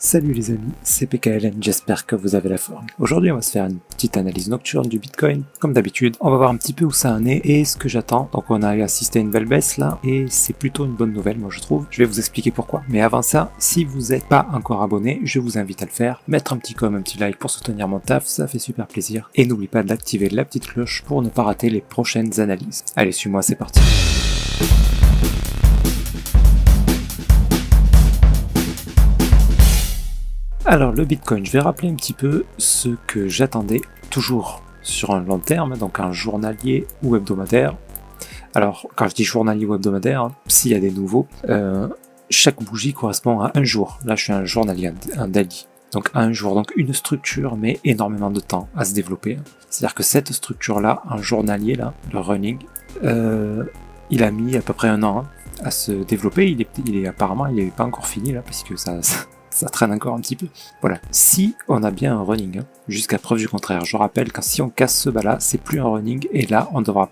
Salut les amis, c'est PKLN, j'espère que vous avez la forme. Aujourd'hui on va se faire une petite analyse nocturne du Bitcoin. Comme d'habitude, on va voir un petit peu où ça en est et ce que j'attends. Donc on a assisté à une belle baisse là et c'est plutôt une bonne nouvelle moi je trouve. Je vais vous expliquer pourquoi. Mais avant ça, si vous n'êtes pas encore abonné, je vous invite à le faire. Mettre un petit comme, un petit like pour soutenir mon taf, ça fait super plaisir. Et n'oublie pas d'activer la petite cloche pour ne pas rater les prochaines analyses. Allez, suis-moi, c'est parti. Alors le Bitcoin, je vais rappeler un petit peu ce que j'attendais toujours sur un long terme, donc un journalier ou hebdomadaire. Alors quand je dis journalier ou hebdomadaire, s'il y a des nouveaux, chaque bougie correspond à un jour. Là je suis un journalier, un daily. Donc un jour, donc une structure mais énormément de temps à se développer. C'est-à-dire que cette structure-là, un journalier là, le running, il a mis à peu près un an à se développer. Apparemment il n'est pas encore fini là parce que ça traîne encore un petit peu. Voilà, si on a bien un running, jusqu'à preuve du contraire, je rappelle que si on casse ce bas-là, c'est plus un running, et là, on devra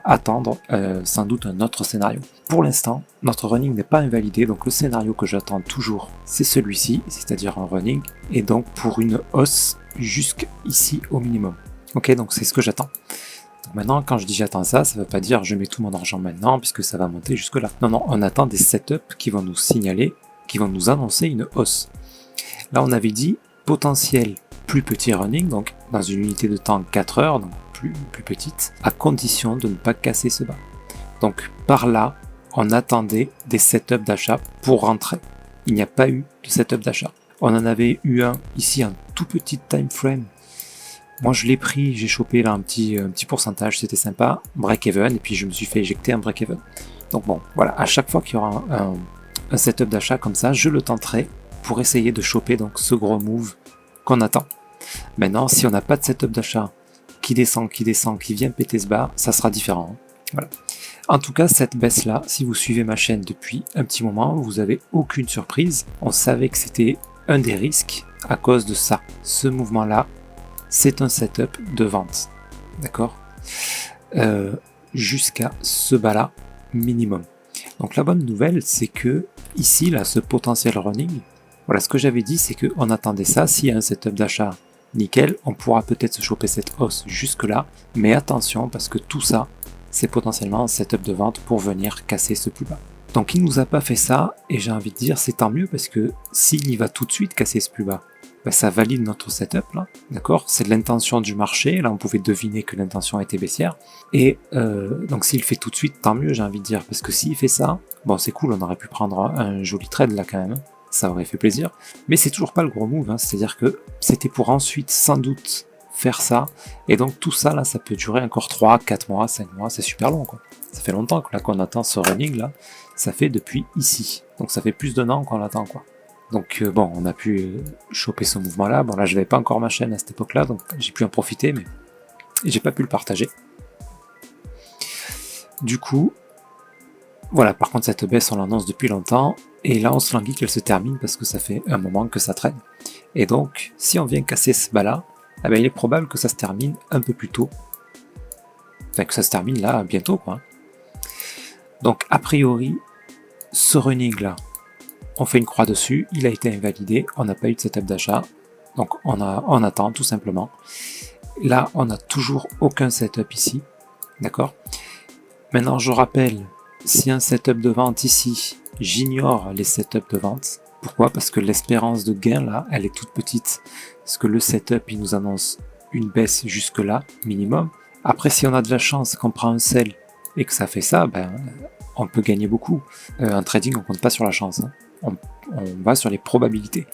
attendre sans doute un autre scénario. Pour l'instant, notre running n'est pas invalidé, donc le scénario que j'attends toujours, c'est celui-ci, c'est-à-dire un running, et donc pour une hausse jusqu'ici au minimum. Ok, donc c'est ce que j'attends. Donc maintenant, quand je dis j'attends ça, ça ne veut pas dire je mets tout mon argent maintenant, puisque ça va monter jusque là. Non, on attend des setups qui vont nous signaler, qui vont nous annoncer une hausse. Là, on avait dit potentiel plus petit running, donc dans une unité de temps 4 heures, donc plus petite, à condition de ne pas casser ce bas. Donc par là, on attendait des setups d'achat pour rentrer. Il n'y a pas eu de setup d'achat. On en avait eu un ici, un tout petit time frame. Moi, je l'ai pris, j'ai chopé là un petit pourcentage, c'était sympa, break-even, et puis je me suis fait éjecter un break-even. Donc bon, voilà, à chaque fois qu'il y aura un setup d'achat comme ça, je le tenterai pour essayer de choper donc ce gros move qu'on attend. Maintenant, si on n'a pas de setup d'achat qui descend, qui vient péter ce bas, ça sera différent. Voilà. En tout cas, cette baisse-là, si vous suivez ma chaîne depuis un petit moment, vous n'avez aucune surprise. On savait que c'était un des risques à cause de ça. Ce mouvement-là, c'est un setup de vente. D'accord ? Jusqu'à ce bas-là, minimum. Donc la bonne nouvelle, c'est que ici, là, ce potentiel running, voilà, ce que j'avais dit, c'est qu'on attendait ça. S'il y a un setup d'achat nickel, on pourra peut-être se choper cette hausse jusque-là. Mais attention, parce que tout ça, c'est potentiellement un setup de vente pour venir casser ce plus bas. Donc il ne nous a pas fait ça, et j'ai envie de dire, c'est tant mieux, parce que s'il y va tout de suite casser ce plus bas, ben, ça valide notre setup, là, d'accord ? C'est de l'intention du marché, là on pouvait deviner que l'intention était baissière, et donc s'il fait tout de suite, tant mieux, j'ai envie de dire, parce que s'il fait ça, bon c'est cool, on aurait pu prendre un joli trade là quand même, ça aurait fait plaisir, mais c'est toujours pas le gros move, hein, c'est-à-dire que c'était pour ensuite sans doute faire ça, et donc tout ça là, ça peut durer encore 3, 4 mois, 5 mois, c'est super long quoi. Ça fait longtemps que là qu'on attend ce running là, ça fait depuis ici, donc ça fait plus d'un an qu'on l'attend quoi. Donc bon, on a pu choper ce mouvement-là. Bon là, je n'avais pas encore ma chaîne à cette époque-là, donc j'ai pu en profiter, mais j'ai pas pu le partager. Du coup, voilà, par contre cette baisse, on l'annonce depuis longtemps, et là on se languit qu'elle se termine parce que ça fait un moment que ça traîne. Et donc, si on vient casser ce bas-là, eh ben, il est probable que ça se termine un peu plus tôt. Enfin, que ça se termine là, bientôt, quoi. Donc, a priori, ce running-là, on fait une croix dessus, il a été invalidé, on n'a pas eu de setup d'achat, donc on attend tout simplement. Là, on n'a toujours aucun setup ici, d'accord ? Maintenant, je rappelle, si un setup de vente ici, j'ignore les setups de vente. Pourquoi ? Parce que l'espérance de gain, là, elle est toute petite. Parce que le setup, il nous annonce une baisse jusque là, minimum. Après, si on a de la chance, qu'on prend un sell et que ça fait ça, ben, on peut gagner beaucoup. Un trading, on compte pas sur la chance, hein. On va sur les probabilités.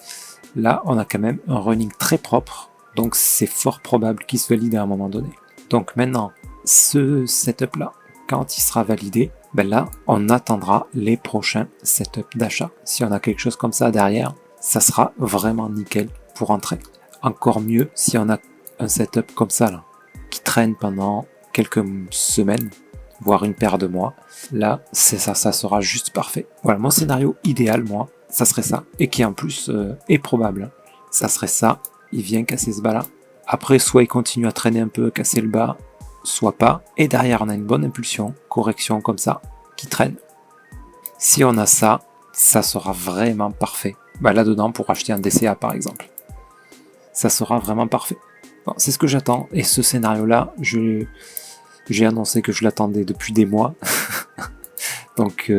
Là, on a quand même un running très propre, donc c'est fort probable qu'il se valide à un moment donné. Donc maintenant, ce setup-là, quand il sera validé, ben là, on attendra les prochains setups d'achat. Si on a quelque chose comme ça derrière, ça sera vraiment nickel pour entrer. Encore mieux si on a un setup comme ça, là, qui traîne pendant quelques semaines, voire une paire de mois. Là, c'est ça, ça sera juste parfait. Voilà, mon scénario idéal, moi, ça serait ça, et qui en plus est probable. Ça serait ça, il vient casser ce bas-là. Après, soit il continue à traîner un peu, casser le bas, soit pas. Et derrière, on a une bonne impulsion, correction comme ça, qui traîne. Si on a ça, ça sera vraiment parfait. là-dedans pour acheter un DCA par exemple. Ça sera vraiment parfait. Bon, c'est ce que j'attends, et ce scénario-là, j'ai annoncé que je l'attendais depuis des mois. donc,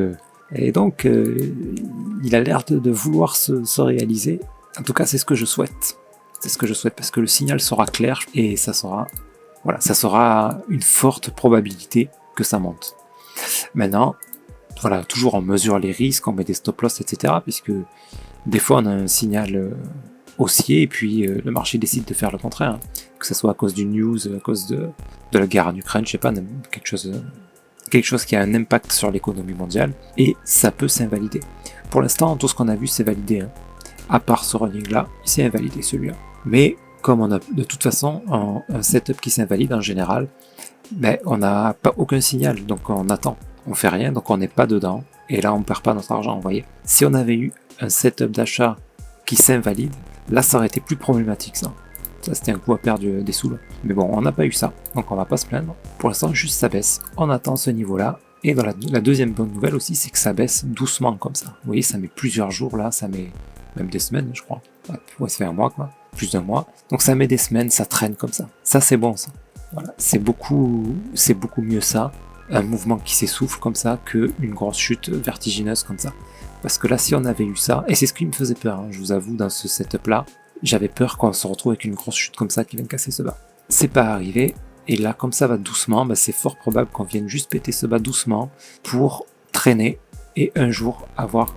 il a l'air de vouloir se réaliser. En tout cas, c'est ce que je souhaite. C'est ce que je souhaite, parce que le signal sera clair, et ça sera une forte probabilité que ça monte. Maintenant, voilà, toujours on mesure les risques, on met des stop-loss, etc. Puisque des fois on a un signal haussier et puis le marché décide de faire le contraire. Hein. Que ce soit à cause d'une news, à cause de la guerre en Ukraine, je sais pas, quelque chose qui a un impact sur l'économie mondiale, et ça peut s'invalider. Pour l'instant, tout ce qu'on a vu c'est validé. Hein. À part ce running là, il s'est invalidé celui-là. Mais comme on a de toute façon un setup qui s'invalide en général, on n'a pas aucun signal, donc on attend. On fait rien, donc on n'est pas dedans, et là on perd pas notre argent, vous voyez. Si on avait eu un setup d'achat qui s'invalide, là ça aurait été plus problématique ça. Ça c'était un coup à perdre des sous là. Mais bon, on n'a pas eu ça, donc on va pas se plaindre. Pour l'instant, juste ça baisse. On attend ce niveau-là. Et dans la deuxième bonne nouvelle aussi, c'est que ça baisse doucement comme ça. Vous voyez, ça met plusieurs jours là, ça met même des semaines, je crois. Ouais, ça fait un mois quoi, plus d'un mois. Donc ça met des semaines, ça traîne comme ça. Ça c'est bon ça. Voilà, c'est beaucoup mieux ça. Un mouvement qui s'essouffle comme ça qu'une grosse chute vertigineuse comme ça. Parce que là, si on avait eu ça, et c'est ce qui me faisait peur, hein, je vous avoue, dans ce setup-là, j'avais peur qu'on se retrouve avec une grosse chute comme ça qui vient casser ce bas. C'est pas arrivé, et là, comme ça va doucement, c'est fort probable qu'on vienne juste péter ce bas doucement pour traîner et un jour avoir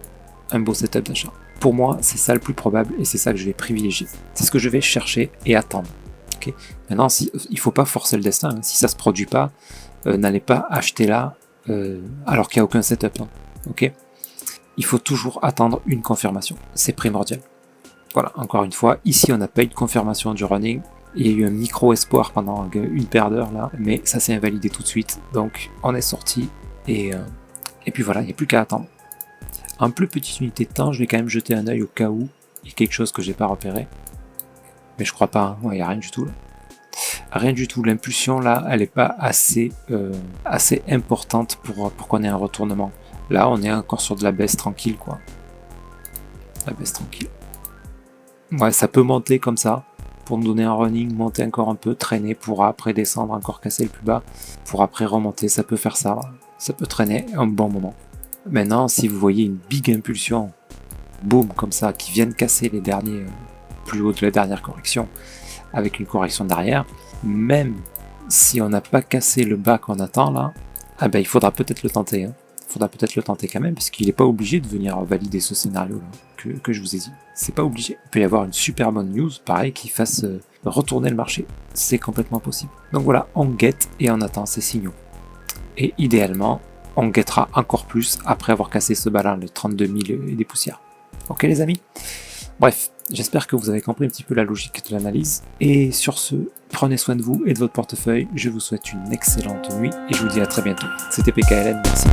un beau setup d'achat. Pour moi, c'est ça le plus probable, et c'est ça que je vais privilégier. C'est ce que je vais chercher et attendre. Okay. Maintenant, il faut pas forcer le destin, hein. Si ça se produit pas, n'allez pas acheter là alors qu'il n'y a aucun setup. Hein. Ok. Il faut toujours attendre une confirmation. C'est primordial. Voilà, encore une fois, ici on n'a pas eu de confirmation du running. Il y a eu un micro-espoir pendant une paire d'heures là, mais ça s'est invalidé tout de suite. Donc on est sorti et puis voilà, il n'y a plus qu'à attendre. En plus petite unité de temps, je vais quand même jeter un œil au cas où il y a quelque chose que j'ai pas repéré. Mais je crois pas, il n'y a rien du tout là. Rien du tout, l'impulsion là, elle n'est pas assez importante pour qu'on ait un retournement. Là, on est encore sur de la baisse tranquille, quoi. La baisse tranquille. Ouais, ça peut monter comme ça, pour nous donner un running, monter encore un peu, traîner, pour après descendre, encore casser le plus bas, pour après remonter, ça peut faire ça. Ça peut traîner un bon moment. Maintenant, si vous voyez une big impulsion, boum, comme ça, qui viennent casser les derniers, plus haut de la dernière correction, avec une correction derrière, même si on n'a pas cassé le bas qu'on attend là, il faudra peut-être le tenter. Hein. Il faudra peut-être le tenter quand même, parce qu'il n'est pas obligé de venir valider ce scénario là que je vous ai dit. C'est pas obligé. Il peut y avoir une super bonne news, pareil, qui fasse retourner le marché. C'est complètement possible. Donc voilà, on guette et on attend ces signaux. Et idéalement, on guettera encore plus après avoir cassé ce bas là, les 32 000 et des poussières. Ok les amis ? Bref, j'espère que vous avez compris un petit peu la logique de l'analyse. Et sur ce, prenez soin de vous et de votre portefeuille. Je vous souhaite une excellente nuit et je vous dis à très bientôt. C'était PKLN, merci.